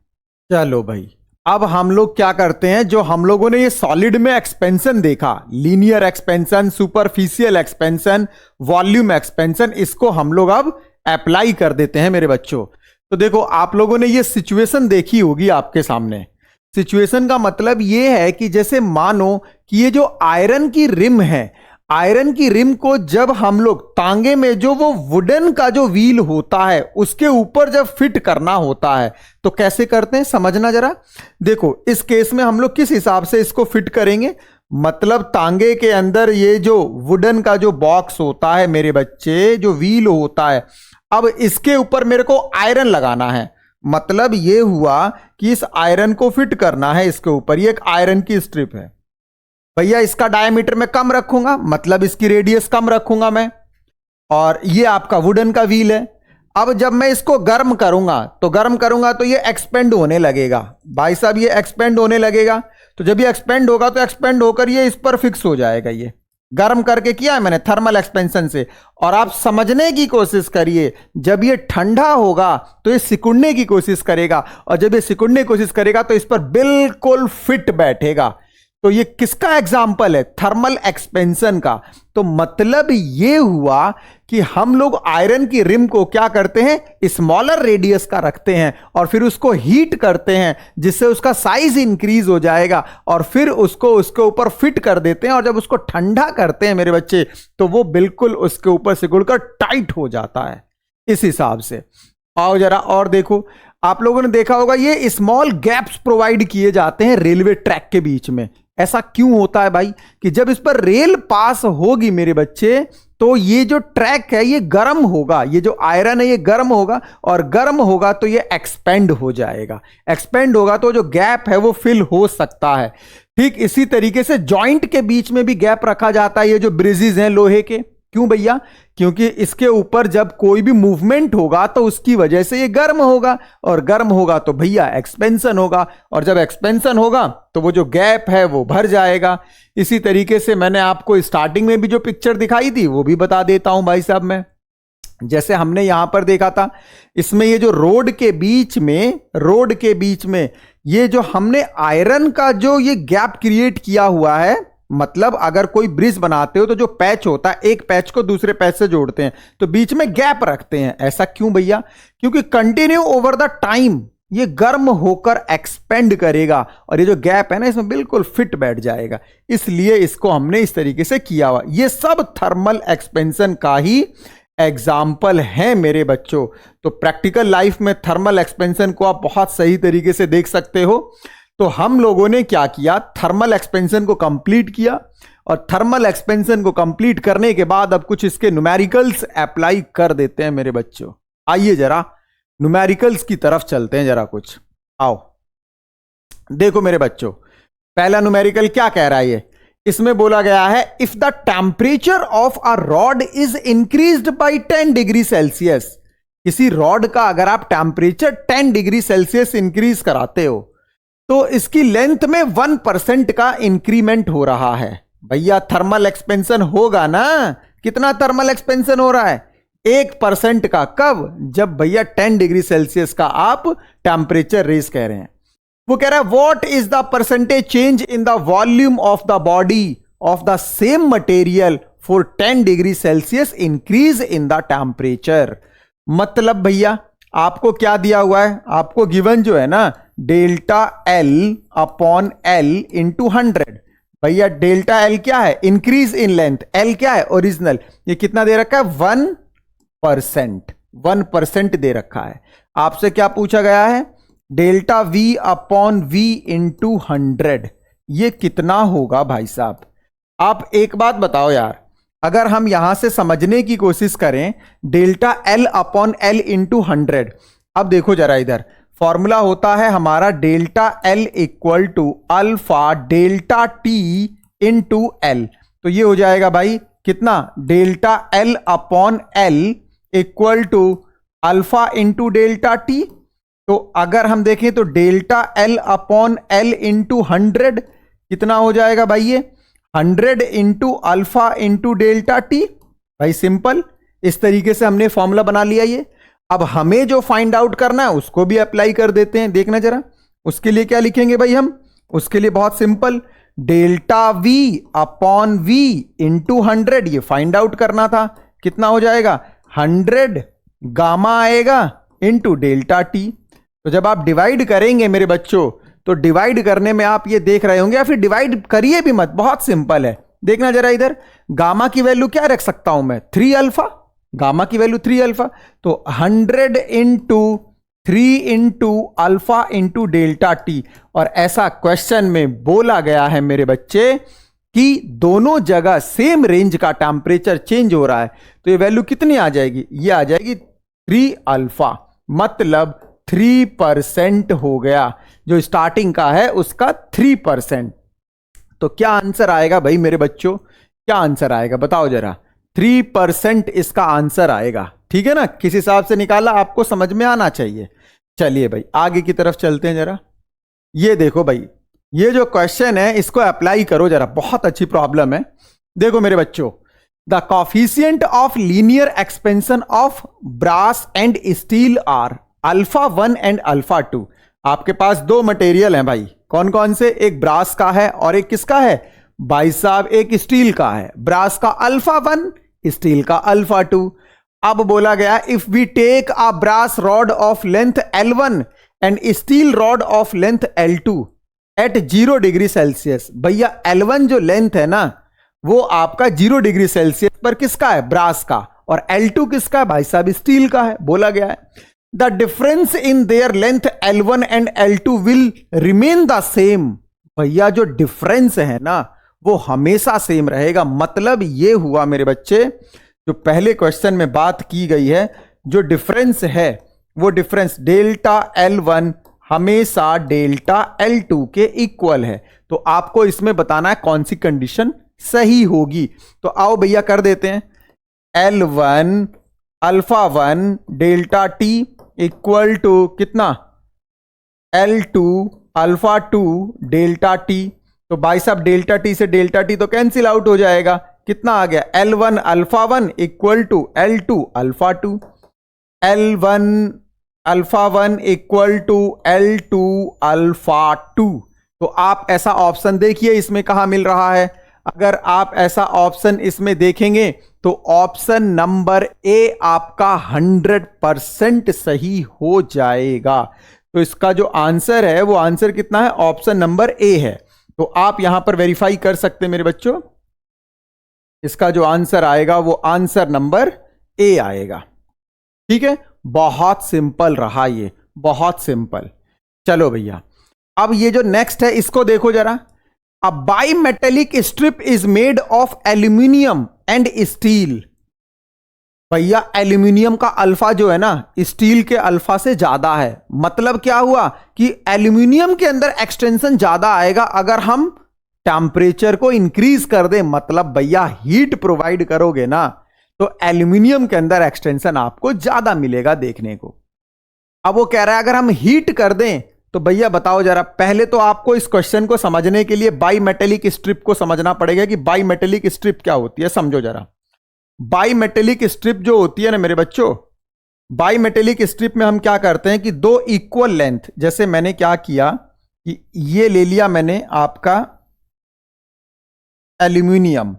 चलो भाई, अब हम लोग क्या करते हैं, जो हम लोगों ने ये सॉलिड में एक्सपेंशन देखा, linear expansion, superficial expansion, volume expansion, इसको हम लोग अब अप्लाई कर देते हैं मेरे बच्चों। तो देखो, आप लोगों ने ये सिचुएशन देखी होगी आपके सामने। सिचुएशन का मतलब ये है कि जैसे मानो कि ये जो आयरन की रिम है, आयरन की रिम को जब हम लोग टांगे में जो वो वुडन का जो व्हील होता है उसके ऊपर जब फिट करना होता है तो कैसे करते हैं समझना जरा। देखो, इस केस में हम लोग किस हिसाब से इसको फिट करेंगे, मतलब टांगे के अंदर ये जो वुडन का जो बॉक्स होता है मेरे बच्चे, जो व्हील होता है, अब इसके ऊपर मेरे को आयरन लगाना है। मतलब ये हुआ कि इस आयरन को फिट करना है इसके ऊपर। ये एक आयरन की स्ट्रिप है भैया, इसका डायमीटर मैं कम रखूंगा, मतलब इसकी रेडियस कम रखूंगा मैं, और ये आपका वुडन का व्हील है। अब जब मैं इसको गर्म करूंगा तो ये एक्सपेंड होने लगेगा भाई साहब, ये एक्सपेंड होने लगेगा। तो जब ये एक्सपेंड होगा तो एक्सपेंड होकर ये इस पर फिक्स हो जाएगा। ये गर्म करके किया है मैंने थर्मल एक्सपेंशन से। और आप समझने की कोशिश करिए, जब ये ठंडा होगा तो ये सिकुड़ने की कोशिश करेगा, और जब ये सिकुड़ने की कोशिश करेगा तो इस पर बिल्कुल फिट बैठेगा। तो ये किसका एग्जाम्पल है, थर्मल एक्सपेंशन का। तो मतलब ये हुआ कि हम लोग आयरन की रिम को क्या करते हैं, स्मॉलर रेडियस का रखते हैं और फिर उसको हीट करते हैं जिससे उसका साइज इंक्रीज हो जाएगा, और फिर उसको उसके ऊपर फिट कर देते हैं। और जब उसको ठंडा करते हैं मेरे बच्चे तो वो बिल्कुल उसके ऊपर सिकुड़कर टाइट हो जाता है। इस हिसाब से आओ जरा और देखो, आप लोगों ने देखा होगा ये स्मॉल गैप्स प्रोवाइड किए जाते हैं रेलवे ट्रैक के बीच में। ऐसा क्यों होता है भाई, कि जब इस पर रेल पास होगी मेरे बच्चे तो ये जो ट्रैक है ये गर्म होगा, ये जो आयरन है ये गर्म होगा, और गर्म होगा तो ये एक्सपेंड हो जाएगा। एक्सपेंड होगा तो जो गैप है वो फिल हो सकता है। ठीक इसी तरीके से जॉइंट के बीच में भी गैप रखा जाता है, ये जो ब्रिजेस हैं लोहे के। क्यों भैया, क्योंकि इसके ऊपर जब कोई भी मूवमेंट होगा तो उसकी वजह से ये गर्म होगा, और गर्म होगा तो भैया एक्सपेंशन होगा, और जब एक्सपेंशन होगा तो वो जो गैप है वो भर जाएगा। इसी तरीके से मैंने आपको स्टार्टिंग में भी जो पिक्चर दिखाई थी वो भी बता देता हूं भाई साहब मैं। जैसे हमने यहां पर देखा था, इसमें ये जो रोड के बीच में ये जो हमने आयरन का जो ये गैप क्रिएट किया हुआ है, मतलब अगर कोई ब्रिज बनाते हो तो जो पैच होता है, एक पैच को दूसरे पैच से जोड़ते हैं तो बीच में गैप रखते हैं। ऐसा क्यों भैया, क्योंकि कंटिन्यू ओवर द टाइम ये गर्म होकर एक्सपेंड करेगा, और ये जो गैप है ना इसमें बिल्कुल फिट बैठ जाएगा, इसलिए इसको हमने इस तरीके से किया हुआ। ये सब थर्मल एक्सपेंशन का ही एग्जाम्पल है मेरे बच्चों। तो प्रैक्टिकल लाइफ में थर्मल एक्सपेंशन को आप बहुत सही तरीके से देख सकते हो। तो हम लोगों ने क्या किया, थर्मल एक्सपेंशन को कंप्लीट किया, और थर्मल एक्सपेंशन को कंप्लीट करने के बाद अब कुछ इसके न्यूमेरिकल्स अप्लाई कर देते हैं मेरे बच्चों। आइए जरा न्यूमेरिकल्स की तरफ चलते हैं जरा कुछ। आओ देखो मेरे बच्चों, पहला न्यूमेरिकल क्या कह रहा है ये, इसमें बोला गया है if the temperature of a rod is increased by 10 degree Celsius. किसी रॉड का अगर आप टेम्परेचर 10 डिग्री सेल्सियस इंक्रीज कराते हो तो इसकी लेंथ में 1% का इंक्रीमेंट हो रहा है। भैया थर्मल एक्सपेंशन होगा ना, कितना थर्मल एक्सपेंशन हो रहा है, 1% का। कब, जब भैया 10 डिग्री सेल्सियस का आप टेम्परेचर रेज कह रहे हैं। वो कह रहा है what is the percentage change in the volume of the body of the same material for 10 degree Celsius increase in the temperature. मतलब भैया आपको क्या दिया हुआ है, आपको गिवन जो है ना delta L upon L into 100। भैया डेल्टा एल क्या है, इंक्रीज इन लेंथ, एल क्या है ओरिजिनल, ये कितना दे रखा है 1%, 1% दे रखा है। आपसे क्या पूछा गया है, delta V upon V into 100, ये कितना होगा भाई साहब। आप एक बात बताओ यार, अगर हम यहां से समझने की कोशिश करें delta L upon L into 100, अब देखो जरा इधर फॉर्मूला होता है हमारा delta L equal to alpha delta T into L, तो ये हो जाएगा भाई कितना, delta L upon L equal to alpha into delta T. तो अगर हम देखें तो delta L upon L into 100 कितना हो जाएगा भाई, ये 100 into alpha into delta T. भाई सिंपल, इस तरीके से हमने फॉर्मूला बना लिया ये। अब हमें जो फाइंड आउट करना है उसको भी अप्लाई कर देते हैं, देखना जरा उसके लिए क्या लिखेंगे भाई हम, उसके लिए बहुत simple, delta V upon V into 100, ये फाइंड आउट करना था, कितना हो जाएगा 100 गामा आएगा इंटू डेल्टा टी। तो जब आप डिवाइड करेंगे मेरे बच्चों, तो डिवाइड करने में आप ये देख रहे होंगे, या फिर डिवाइड करिए भी मत, बहुत सिंपल है। देखना जरा इधर, गामा की वैल्यू क्या रख सकता हूं मैं, 3 अल्फा, गामा की वैल्यू 3 अल्फा, तो 100 into 3 into alpha into delta T. और ऐसा क्वेश्चन में बोला गया है मेरे बच्चे कि दोनों जगह सेम रेंज का टेम्परेचर चेंज हो रहा है, तो ये वैल्यू कितनी आ जाएगी, ये आ जाएगी 3 अल्फा, मतलब 3% हो गया, जो स्टार्टिंग का है उसका 3%। तो क्या आंसर आएगा भाई मेरे बच्चों, क्या आंसर आएगा बताओ जरा, 3% इसका आंसर आएगा। ठीक है ना, किस हिसाब से निकाला आपको समझ में आना चाहिए। चलिए भाई आगे की तरफ चलते हैं जरा। ये देखो भाई, ये जो क्वेश्चन है इसको अप्लाई करो जरा, बहुत अच्छी प्रॉब्लम है। देखो मेरे बच्चों, the coefficient of linear expansion of brass and steel are alpha 1 and alpha 2। आपके पास दो मटेरियल हैं भाई, कौन कौन से, एक ब्रास का है और एक किसका है भाई साहब, एक स्टील का है। ब्रास का अल्फा 1, स्टील का अल्फा 2। अब बोला गया if we take a brass rod of length L1 and steel rod of length L2 at 0 degree Celsius. भैया L1 जो लेंथ है ना वो आपका 0 डिग्री सेल्सियस पर किसका है, ब्रास का, और L2 किसका है भाई साहब, स्टील का है। बोला गया है the difference in their length L1 and L2 will remain the same. भैया जो डिफरेंस है ना वो हमेशा सेम रहेगा। मतलब ये हुआ मेरे बच्चे, जो पहले क्वेश्चन में बात की गई है, जो डिफरेंस है वो डिफरेंस डेल्टा L1 हमेशा डेल्टा L2 के इक्वल है। तो आपको इसमें बताना है कौन सी कंडीशन सही होगी। तो आओ भैया कर देते हैं, L1 alpha 1 delta T equal to कितना, L2 अल्फा 2 डेल्टा T। तो भाई साहब डेल्टा T से डेल्टा T तो कैंसिल आउट हो जाएगा, कितना आ गया, L1 alpha 1 equal to L2 alpha 2, L1 alpha 1 equal to L2 alpha 2। तो आप ऐसा ऑप्शन देखिए इसमें कहां मिल रहा है। अगर आप ऐसा ऑप्शन इसमें देखेंगे तो ऑप्शन नंबर ए आपका 100% सही हो जाएगा। तो इसका जो आंसर है वो आंसर कितना है, ऑप्शन नंबर ए है। तो आप यहां पर वेरीफाई कर सकते हैं मेरे बच्चों, इसका जो आंसर आएगा वो आंसर नंबर ए आएगा। ठीक है, बहुत सिंपल रहा ये, बहुत सिंपल। चलो भैया अब ये जो नेक्स्ट है इसको देखो जरा। A bimetallic strip is made of aluminium and steel. भैया एल्यूमिनियम का अल्फा जो है ना स्टील के अल्फा से ज्यादा है। मतलब क्या हुआ कि एल्यूमिनियम के अंदर एक्सटेंशन ज्यादा आएगा अगर हम टेम्परेचर को इंक्रीज कर दें। मतलब भैया हीट प्रोवाइड करोगे ना तो एल्यूमिनियम के अंदर एक्सटेंशन आपको ज्यादा मिलेगा देखने को। अब वो कह रहा है अगर हम हीट कर दें तो भैया बताओ जरा, पहले तो आपको इस क्वेश्चन को समझने के लिए बाइमेटेलिक स्ट्रिप को समझना पड़ेगा कि बाइमेटेलिक स्ट्रिप क्या होती है। समझो जरा, बाइमेटेलिक स्ट्रिप जो होती है ना मेरे बच्चों, बाइमेटेलिक स्ट्रिप में हम क्या करते हैं कि दो इक्वल लेंथ, जैसे मैंने क्या किया, कि ये ले लिया मैंने आपका एल्यूमिनियम,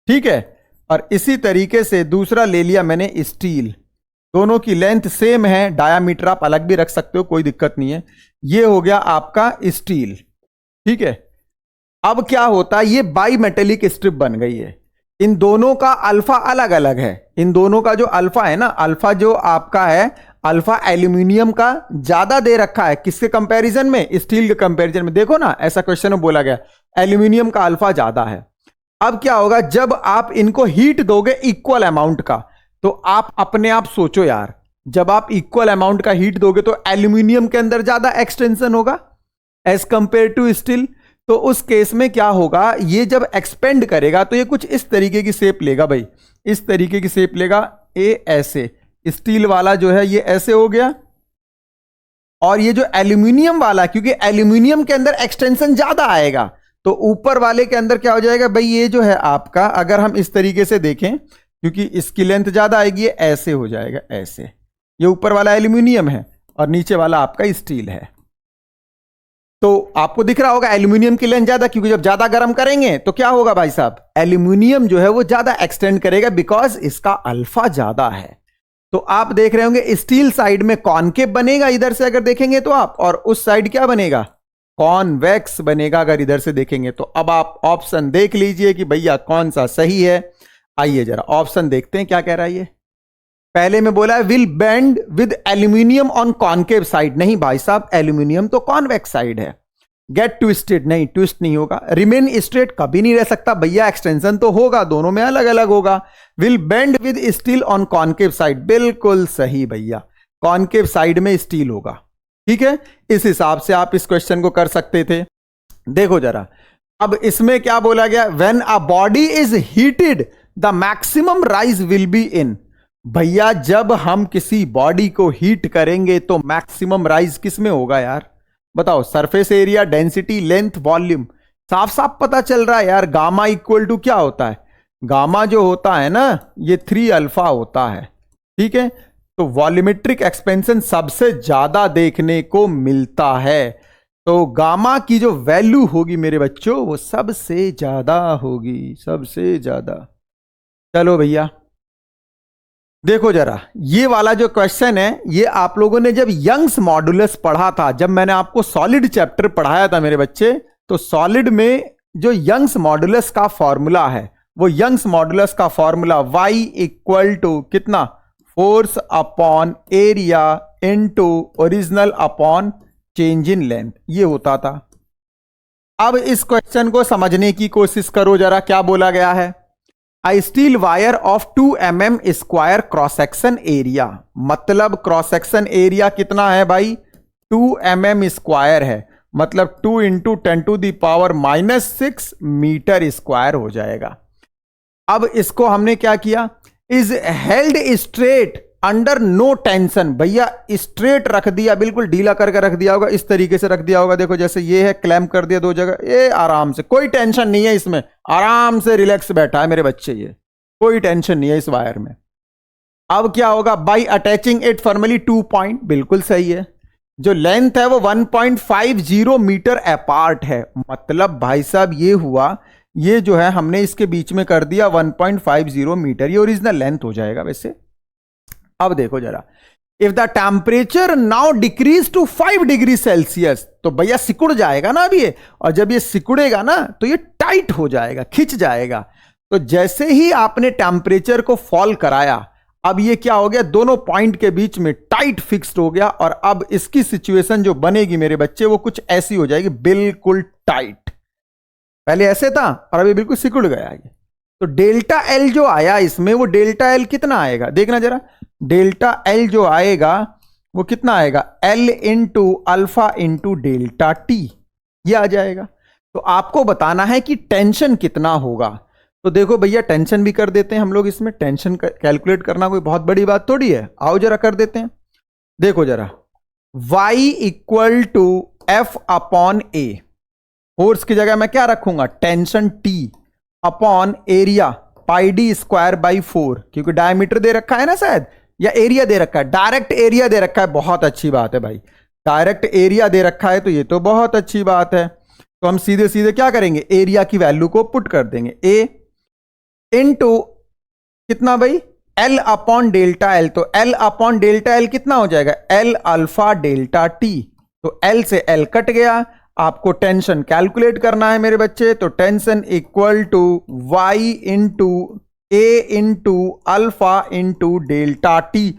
ठीक है, और इसी तरीके से दूसरा ले लिया मैंने स्टील। दोनों की लेंथ सेम है, डायामीटर आप अलग भी रख सकते हो, कोई दिक्कत नहीं है। ये हो गया आपका स्टील, ठीक है। अब क्या होता है, ये बाई मेटेलिक स्ट्रिप बन गई है। इन दोनों का अल्फा अलग अलग है। इन दोनों का जो अल्फा है ना, अल्फा जो आपका है, अल्फा एल्यूमिनियम का ज्यादा दे रखा है किसके कंपैरिजन में, स्टील के कंपैरिजन में। देखो ना, ऐसा क्वेश्चन में बोला गया एल्यूमिनियम का अल्फा ज्यादा है। अब क्या होगा, जब आप इनको हीट दोगे इक्वल अमाउंट का, तो आप अपने आप सोचो यार, जब आप इक्वल अमाउंट का हीट दोगे तो एल्यूमिनियम के अंदर ज्यादा एक्सटेंशन होगा एज कंपेयर टू स्टील। तो उस केस में क्या होगा, ये जब एक्सपेंड करेगा तो ये कुछ इस तरीके की शेप लेगा भाई, इस तरीके की शेप लेगा। ए ऐसे, स्टील वाला जो है ये ऐसे हो गया, और ये जो एल्यूमिनियम वाला, क्योंकि एल्यूमिनियम के अंदर एक्सटेंशन ज्यादा आएगा, तो ऊपर वाले के अंदर क्या हो जाएगा भाई, ये जो है आपका, अगर हम इस तरीके से देखें, क्योंकि इसकी लेंथ ज्यादा आएगी, ये ऐसे हो जाएगा, ऐसे। ये ऊपर वाला एल्यूमिनियम है और नीचे वाला आपका स्टील है। तो आपको दिख रहा होगा एल्यूमिनियम की लेंथ ज्यादा, क्योंकि जब ज्यादा गर्म करेंगे तो क्या होगा भाई साहब, एल्यूमिनियम जो है वो ज्यादा एक्सटेंड करेगा, बिकॉज इसका अल्फा ज्यादा है। तो आप देख रहे होंगे स्टील साइड में कॉनकेव बनेगा, इधर से अगर देखेंगे तो आप, और उस साइड क्या बनेगा, कॉन्वेक्स बनेगा अगर इधर से देखेंगे तो। अब आप ऑप्शन देख लीजिए कि भैया कौन सा सही है। आइए जरा ऑप्शन देखते हैं क्या कह रहा है ये। पहले में बोला है will bend with aluminium on concave side, नहीं भाई साहब, एल्यूमिनियम तो कॉन्वेक्स साइड है। गेट ट्विस्टेड, नहीं ट्विस्ट नहीं होगा। रिमेन स्ट्रेट कभी नहीं रह सकता भैया, एक्सटेंशन तो होगा, दोनों में अलग अलग होगा। Will bend with steel on concave side, बिल्कुल सही भैया, कॉनकेव साइड में स्टील होगा, ठीक है। इस हिसाब से आप इस क्वेश्चन को कर सकते थे। देखो जरा, अब इसमें क्या बोला गया, when a body is heated the maximum rise will be in. भैया जब हम किसी बॉडी को हीट करेंगे तो मैक्सिमम राइज किस में होगा यार, बताओ। Surface area, density, length, volume, साफ साफ पता चल रहा है यार। गामा इक्वल टू क्या होता है, गामा जो होता है ना, ये 3 अल्फा होता है, ठीक है। तो वॉल्यूमेट्रिक एक्सपेंशन सबसे ज्यादा देखने को मिलता है, तो गामा की जो वैल्यू होगी मेरे बच्चों वो सबसे ज्यादा होगी, सबसे ज्यादा। चलो भैया देखो जरा, ये वाला जो क्वेश्चन है, ये आप लोगों ने जब यंग्स मॉडुलस पढ़ा था, जब मैंने आपको सॉलिड चैप्टर पढ़ाया था मेरे बच्चे, तो सॉलिड में जो यंग्स मॉडुलस का फॉर्मूला है, वो यंग्स मॉडुलस का फॉर्मूला y इक्वल टू कितना, force upon area into original upon change in length, ये होता था। अब इस क्वेश्चन को समझने की कोशिश करो जरा, क्या बोला गया है। A steel wire of 2 mm square cross section area, मतलब क्रॉस सेक्शन एरिया कितना है भाई, 2 mm स्क्वायर है, मतलब 2 इंटू 10⁻⁻6 मीटर स्क्वायर हो जाएगा। अब इसको हमने क्या किया, is held straight under no tension. भैया स्ट्रेट रख दिया, बिल्कुल ढीला करके रख दिया होगा, इस तरीके से रख दिया होगा। देखो जैसे ये है, क्लैम्प कर दिया 2 जगह, ये आराम से, कोई टेंशन नहीं है इसमें, आराम से रिलैक्स बैठा है मेरे बच्चे, ये कोई टेंशन नहीं है इस वायर में। अब क्या होगा, by attaching it formally 2 point, बिल्कुल सही है। जो लेंथ है वो 1.50 मीटर अपार्ट है, मतलब भाई साहब ये हुआ, ये जो है हमने इसके बीच में कर दिया 1.50 मीटर, ये ओरिजिनल लेंथ हो जाएगा वैसे। अब देखो जरा, if the temperature now decrease to 5 degree Celsius, तो भैया सिकुड़ जाएगा ना अब ये, और जब ये सिकुड़ेगा ना तो ये टाइट हो जाएगा, खिंच जाएगा। तो जैसे ही आपने टेम्परेचर को फॉल कराया, अब ये क्या हो गया, दोनों पॉइंट के बीच में टाइट फिक्स्ड हो गया, और अब इसकी सिचुएशन जो बनेगी मेरे बच्चे वो कुछ ऐसी हो जाएगी, बिल्कुल टाइट। पहले ऐसे था और अभी बिल्कुल सिकुड़ गया ये। तो डेल्टा एल जो आया इसमें, वो डेल्टा एल कितना आएगा, देखना जरा, डेल्टा एल जो आएगा वो कितना आएगा, L into alpha into delta T, ये आ जाएगा। तो आपको बताना है कि टेंशन कितना होगा। तो देखो भैया टेंशन भी कर देते हैं हम लोग इसमें, टेंशन कैलकुलेट करना कोई बहुत बड़ी बात थोड़ी है, आओ जरा कर देते हैं। देखो जरा, y equal to F upon A, force की जगह मैं क्या रखूंगा, tension T upon area pi D square by 4, क्योंकि डायमीटर दे रखा है ना शायद, या एरिया दे रखा है, डायरेक्ट एरिया दे रखा है, बहुत अच्छी बात है भाई, डायरेक्ट एरिया दे रखा है तो ये तो बहुत अच्छी बात है। तो हम सीधे सीधे क्या करेंगे, एरिया की वैल्यू को पुट कर देंगे, ए इनटू कितना भाई, एल अपॉन डेल्टा एल। तो एल अपॉन डेल्टा एल कितना हो जाएगा, एल अल्फा डेल्टा टी। तो एल से एल कट गया, आपको टेंशन कैलकुलेट करना है मेरे बच्चे। तो tension equal to Y into A into alpha into delta T.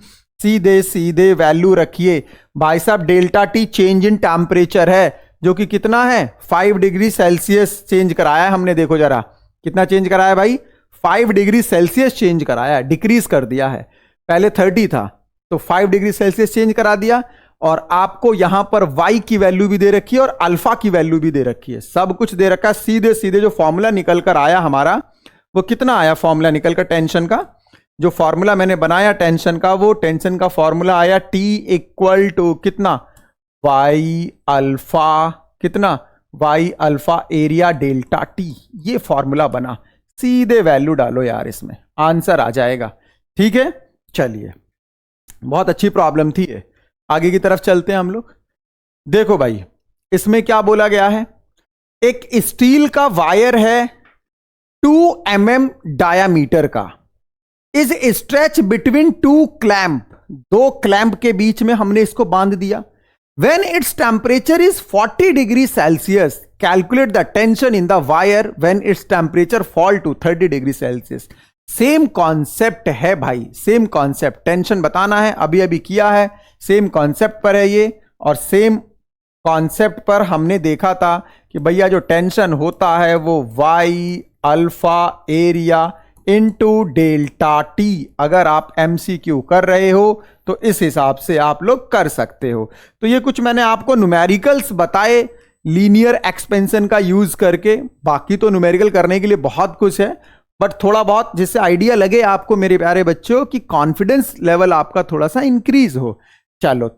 सीधे सीधे वैल्यू रखिए भाई साहब, delta T change in temperature है जो कि कितना है 5 डिग्री सेल्सियस चेंज कराया है हमने। देखो जरा कितना चेंज कराया भाई, 5 डिग्री सेल्सियस चेंज कराया, डिक्रीज कर दिया है। पहले 30 था तो 5 डिग्री सेल्सियस चेंज करा दिया। और आपको यहां पर y की वैल्यू भी दे रखी है और अल्फा की वैल्यू भी दे रखी है, सब कुछ दे रखा है। सीधे सीधे जो फॉर्मूला निकल कर आया हमारा वो कितना आया, फॉर्मूला निकल कर टेंशन का जो फॉर्मूला मैंने बनाया टेंशन का, वो टेंशन का फॉर्मूला आया T इक्वल टू कितना, y अल्फा कितना, y alpha area delta T. ये फॉर्मूला बना, सीधे वैल्यू डालो यार, इसमें आंसर आ जाएगा। ठीक है, चलिए बहुत अच्छी प्रॉब्लम थी ये। आगे की तरफ चलते हैं हम लोग। देखो भाई इसमें क्या बोला गया है, एक स्टील का वायर है 2 mm डायामीटर का, is stretch between 2 clamp, 2 clamp के बीच में हमने इसको बांध दिया। When its temperature is 40 degree Celsius, calculate the tension in the wire when its temperature fall to 30 degree Celsius। Same concept है भाई, सेम कॉन्सेप्ट, टेंशन बताना है, अभी अभी किया है, सेम कॉन्सेप्ट पर है ये। और सेम कॉन्सेप्ट पर हमने देखा था कि भैया जो टेंशन होता है वो y alpha area into delta T. अगर आप MCQ कर रहे हो तो इस हिसाब से आप लोग कर सकते हो। तो ये कुछ मैंने आपको न्यूमेरिकल्स बताए लीनियर एक्सपेंशन का यूज करके, बाकी तो न्यूमेरिकल करने के लिए बहुत कुछ है, बट थोड़ा बहुत जिससे आइडिया लगे आपको मेरे प्यारे बच्चों कि कॉन्फिडेंस लेवल आपका थोड़ा सा इंक्रीज हो। चलो